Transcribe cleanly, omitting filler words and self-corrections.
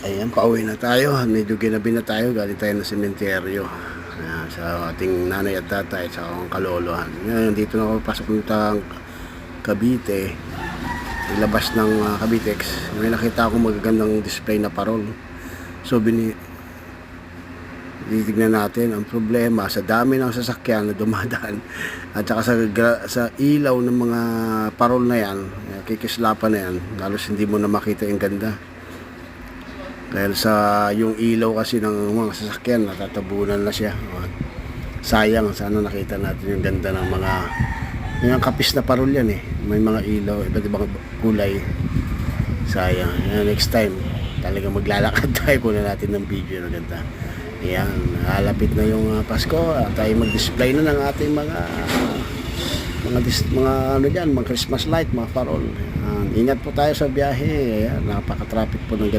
Ayan, pauwi na tayo. Medyo ginabi na tayo. Galing tayo ng sementeryo. Sa ating nanay at tatay sa akong kalolohan. Ngayon, dito na ako pasok ng Cavite. Ilabas ng Cavitex. May nakita ako magagandang display na parol. So, titignan natin ang problema sa dami ng sasakyan na dumadaan at saka sa ilaw ng mga parol na yan, kikislapan na yan, halos hindi mo na makita yung ganda dahil sa yung ilaw kasi ng mga sasakyan natatabunan na siya. Sayang, sana nakita natin yung ganda ng mga yung kapis na parol yan may mga ilaw, iba't ibang kulay. Sayang. Next time talaga maglalakad tayo, kunin natin ng video na ganda. Ayan, halapit na yung Pasko at tayo mag-display na ng ating mga ano dyan, mga Christmas light, mga parol. Ingat po tayo sa biyahe. Ayan, napaka-traffic po ng gabi.